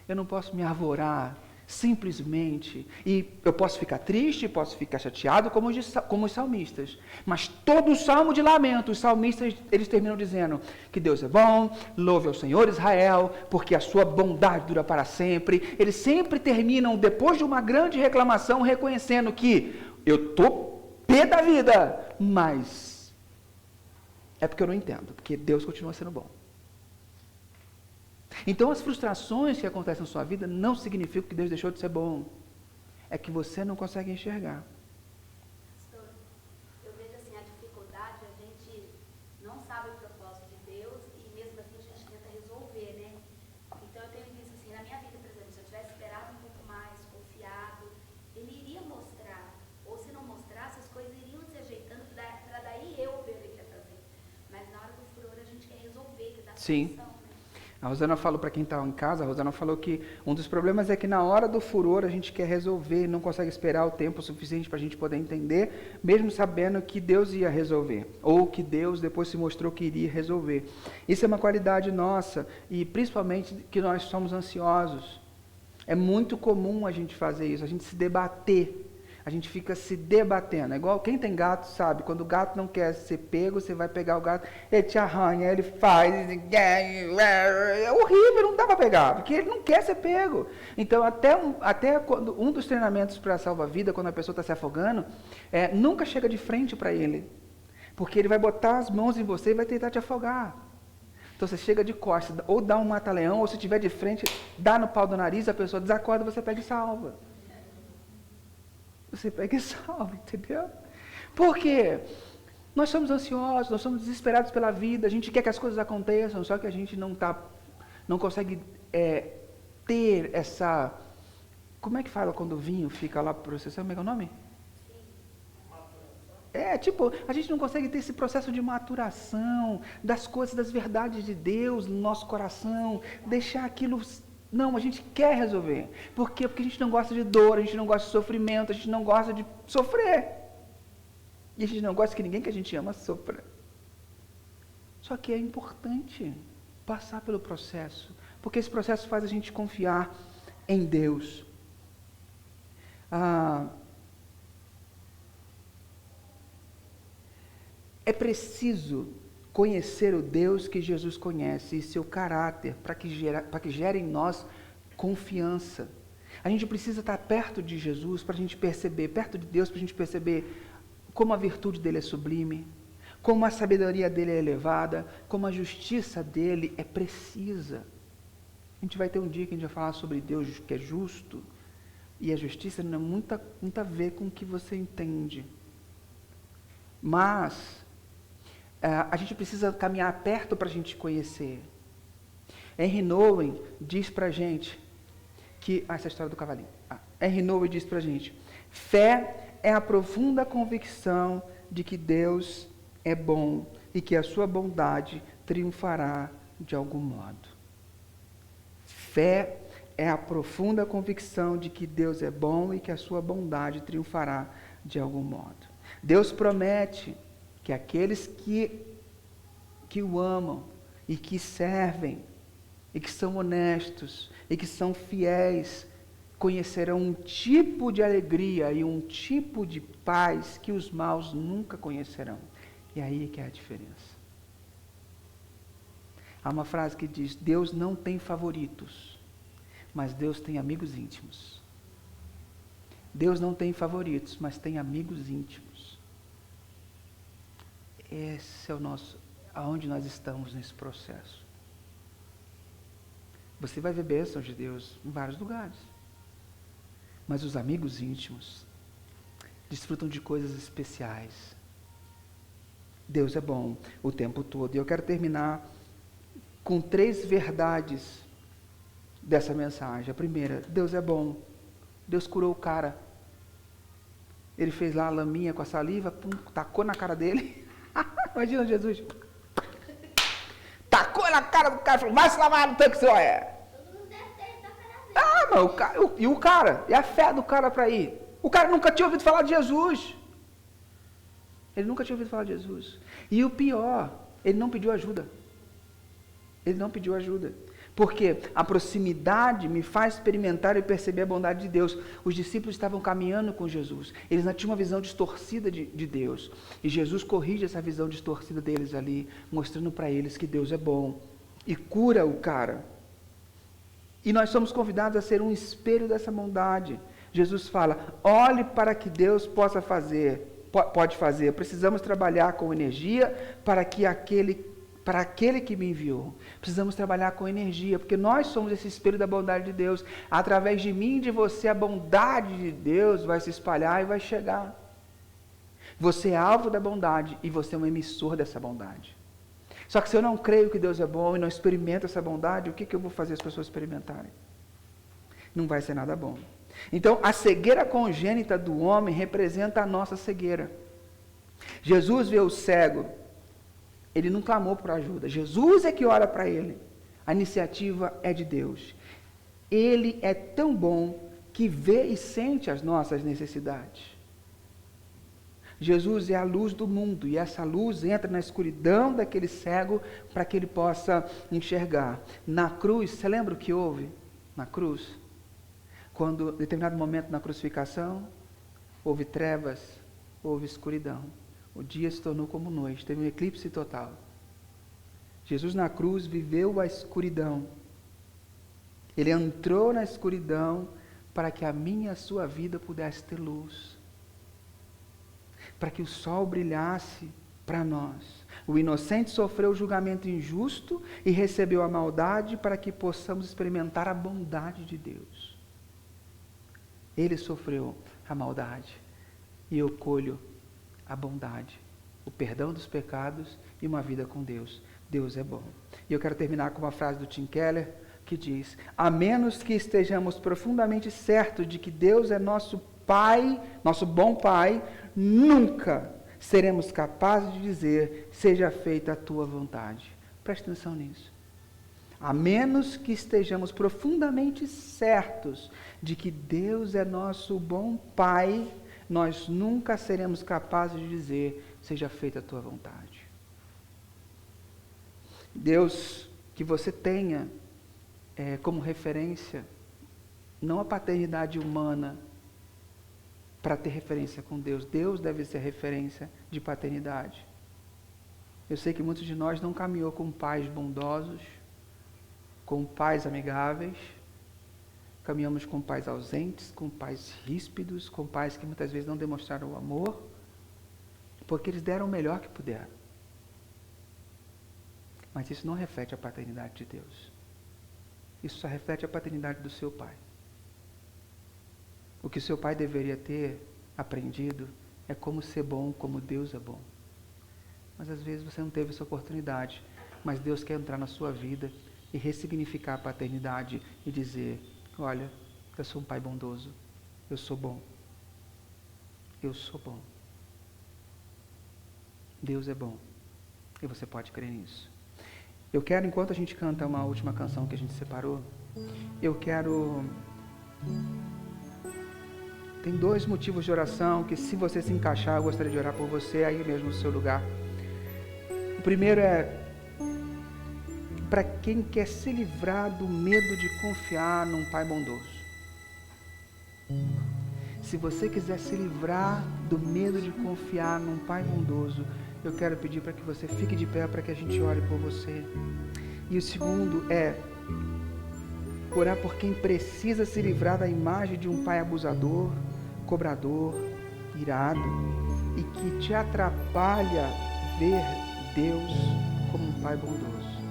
eu não posso me arvorar simplesmente, e eu posso ficar triste, posso ficar chateado como os salmistas, mas todo o salmo de lamento, os salmistas, eles terminam dizendo que Deus é bom, louve ao Senhor Israel, porque a sua bondade dura para sempre. Eles sempre terminam, depois de uma grande reclamação, reconhecendo que eu estou pé da vida, mas é porque eu não entendo, porque Deus continua sendo bom. Então, as frustrações que acontecem na sua vida não significam que Deus deixou de ser bom. É que você não consegue enxergar. Pastor, eu vejo assim, a dificuldade, a gente não sabe o propósito de Deus e mesmo assim a gente tenta resolver, né? Então, eu tenho visto assim, na minha vida, por exemplo, se eu tivesse esperado um pouco mais, confiado, Ele iria mostrar. Ou se não mostrasse, as coisas iriam se ajeitando para daí eu ver o que ia fazer. Mas na hora do furor a gente quer resolver, quer dar solução. A Rosana falou, para quem está em casa, a Rosana falou que um dos problemas é que na hora do furor a gente quer resolver, não consegue esperar o tempo suficiente para a gente poder entender, mesmo sabendo que Deus ia resolver, ou que Deus depois se mostrou que iria resolver. Isso é uma qualidade nossa, e principalmente que nós somos ansiosos. É muito comum a gente fazer isso, a gente se debater. A gente fica se debatendo. É igual quem tem gato sabe, quando o gato não quer ser pego, você vai pegar o gato, ele te arranha, ele faz, é horrível, não dá para pegar, porque ele não quer ser pego. Então, até quando um dos treinamentos para salva-vida, quando a pessoa está se afogando, nunca chega de frente para ele, porque ele vai botar as mãos em você e vai tentar te afogar. Então, você chega de costas, ou dá um mata-leão, ou se estiver de frente, dá no pau do nariz, a pessoa desacorda, você pega e salva. Você pega e salva, entendeu? Por quê? Nós somos ansiosos, nós somos desesperados pela vida, a gente quer que as coisas aconteçam, só que a gente não consegue ter essa... Como é que fala quando o vinho fica lá processando? Como é que é o nome? A gente não consegue ter esse processo de maturação das coisas, das verdades de Deus no nosso coração, deixar aquilo... Não, a gente quer resolver. Por quê? Porque a gente não gosta de dor, a gente não gosta de sofrimento, a gente não gosta de sofrer. E a gente não gosta que ninguém que a gente ama sofra. Só que é importante passar pelo processo, porque esse processo faz a gente confiar em Deus. É preciso conhecer o Deus que Jesus conhece e seu caráter, para que gere em nós confiança. A gente precisa estar perto de Jesus para a gente perceber, perto de Deus para a gente perceber como a virtude dele é sublime, como a sabedoria dele é elevada, como a justiça dele é precisa. A gente vai ter um dia que a gente vai falar sobre Deus que é justo, e a justiça não é muito a ver com o que você entende. Mas a gente precisa caminhar perto para a gente conhecer. Henry Nouwen diz para a gente que... essa é a história do cavalinho. Henry Nouwen diz para a gente: fé é a profunda convicção de que Deus é bom e que a sua bondade triunfará de algum modo. Fé é a profunda convicção de que Deus é bom e que a sua bondade triunfará de algum modo. Deus promete que aqueles que o amam e que servem e que são honestos e que são fiéis conhecerão um tipo de alegria e um tipo de paz que os maus nunca conhecerão. E aí que é a diferença. Há uma frase que diz: Deus não tem favoritos, mas Deus tem amigos íntimos. Deus não tem favoritos, mas tem amigos íntimos. Esse é o nosso aonde nós estamos nesse processo. Você vai ver bênçãos de Deus em vários lugares. Mas os amigos íntimos desfrutam de coisas especiais. Deus é bom o tempo todo. E eu quero terminar com 3 verdades dessa mensagem. A primeira, Deus é bom. Deus curou o cara. Ele fez lá a laminha com a saliva, pum, tacou na cara dele. Imagina Jesus. Tacou na cara do cara e falou, vai se lavar no tanque, senhor. Todo mundo deve ter ido na cara dele. E o cara? E a fé do cara para ir? O cara nunca tinha ouvido falar de Jesus. Ele nunca tinha ouvido falar de Jesus. E o pior, ele não pediu ajuda. Ele não pediu ajuda. Porque a proximidade me faz experimentar e perceber a bondade de Deus. Os discípulos estavam caminhando com Jesus. Eles não tinham uma visão distorcida de Deus. E Jesus corrige essa visão distorcida deles ali, mostrando para eles que Deus é bom. E cura o cara. E nós somos convidados a ser um espelho dessa bondade. Jesus fala, olhe para que Deus possa fazer, pode fazer. Precisamos trabalhar com energia para aquele que me enviou. Precisamos trabalhar com energia, porque nós somos esse espelho da bondade de Deus. Através de mim e de você, a bondade de Deus vai se espalhar e vai chegar. Você é alvo da bondade e você é um emissor dessa bondade. Só que se eu não creio que Deus é bom e não experimento essa bondade, o que eu vou fazer as pessoas experimentarem? Não vai ser nada bom. Então, a cegueira congênita do homem representa a nossa cegueira. Jesus vê o cego, ele não clamou por ajuda. Jesus é que ora para ele. A iniciativa é de Deus. Ele é tão bom que vê e sente as nossas necessidades. Jesus é a luz do mundo e essa luz entra na escuridão daquele cego para que ele possa enxergar. Na cruz, você lembra o que houve na cruz? Quando, em determinado momento na crucificação, houve trevas, houve escuridão. O dia se tornou como noite, teve um eclipse total. Jesus na cruz viveu a escuridão. Ele entrou na escuridão para que a minha e a sua vida pudesse ter luz. Para que o sol brilhasse para nós. O inocente sofreu o julgamento injusto e recebeu a maldade para que possamos experimentar a bondade de Deus. Ele sofreu a maldade e eu colho a bondade, o perdão dos pecados e uma vida com Deus. Deus é bom. E eu quero terminar com uma frase do Tim Keller que diz, a menos que estejamos profundamente certos de que Deus é nosso Pai, nosso bom Pai, nunca seremos capazes de dizer, seja feita a tua vontade. Preste atenção nisso. A menos que estejamos profundamente certos de que Deus é nosso bom Pai, nós nunca seremos capazes de dizer, seja feita a tua vontade. Deus, que você tenha como referência, não a paternidade humana, para ter referência com Deus. Deus deve ser referência de paternidade. Eu sei que muitos de nós não caminhou com pais bondosos, com pais amigáveis, caminhamos com pais ausentes, com pais ríspidos, com pais que muitas vezes não demonstraram o amor, porque eles deram o melhor que puderam. Mas isso não reflete a paternidade de Deus. Isso só reflete a paternidade do seu pai. O que seu pai deveria ter aprendido é como ser bom, como Deus é bom. Mas às vezes você não teve essa oportunidade. Mas Deus quer entrar na sua vida e ressignificar a paternidade e dizer, olha, eu sou um pai bondoso, eu sou bom. Eu sou bom. Deus é bom. E você pode crer nisso. Eu quero, enquanto a gente canta uma última canção que a gente separou, eu quero... Tem 2 motivos de oração que, se você se encaixar, eu gostaria de orar por você aí mesmo no seu lugar. O primeiro é para quem quer se livrar do medo de confiar num pai bondoso. Se você quiser se livrar do medo de confiar num pai bondoso, eu quero pedir para que você fique de pé para que a gente ore por você. E o segundo é orar por quem precisa se livrar da imagem de um pai abusador, cobrador, irado, e que te atrapalha ver Deus como um Pai bondoso.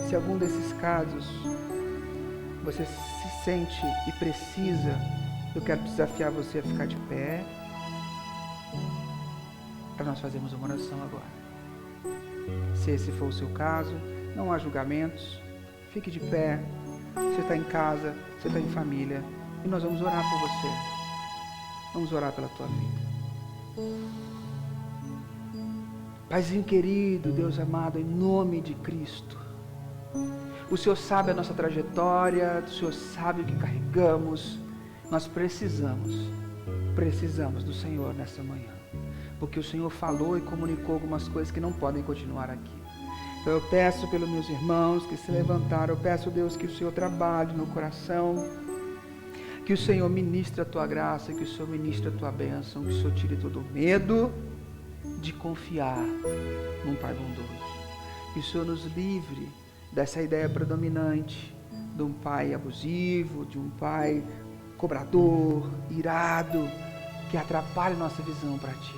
Se algum desses casos você se sente e precisa, eu quero desafiar você a ficar de pé para nós fazermos uma oração agora. Se esse for o seu caso, não há julgamentos, fique de pé. Você está em casa, você está em família, e nós vamos orar por você. Vamos orar pela tua vida. Paizinho querido, Deus amado, em nome de Cristo, o Senhor sabe a nossa trajetória, o Senhor sabe o que carregamos. Nós precisamos do Senhor nessa manhã, porque o Senhor falou e comunicou algumas coisas que não podem continuar aqui. Então eu peço pelos meus irmãos que se levantaram, eu peço, Deus, que o Senhor trabalhe no coração, que o Senhor ministre a tua graça, que o Senhor ministre a tua bênção, que o Senhor tire todo o medo de confiar num Pai bondoso. Que o Senhor nos livre dessa ideia predominante de um pai abusivo, de um pai cobrador, irado, que atrapalha nossa visão para Ti.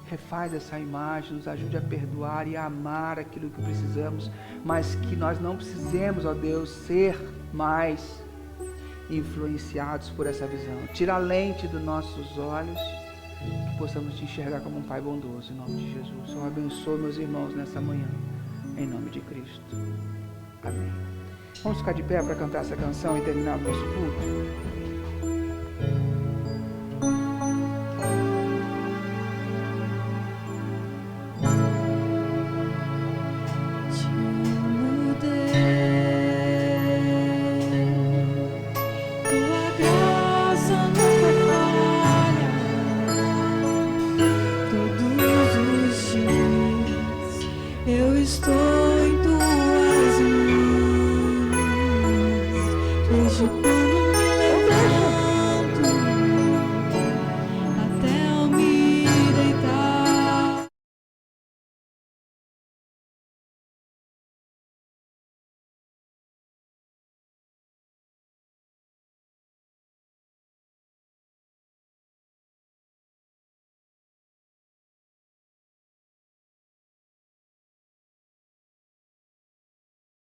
Refaz essa imagem, nos ajude a perdoar e a amar aquilo que precisamos, mas que nós não precisemos, ó Deus, ser mais influenciados por essa visão. Tira a lente dos nossos olhos, que possamos Te enxergar como um Pai bondoso, em nome de Jesus. Eu abençoo meus irmãos nessa manhã, em nome de Cristo. Amém. Vamos ficar de pé para cantar essa canção e terminar o nosso culto?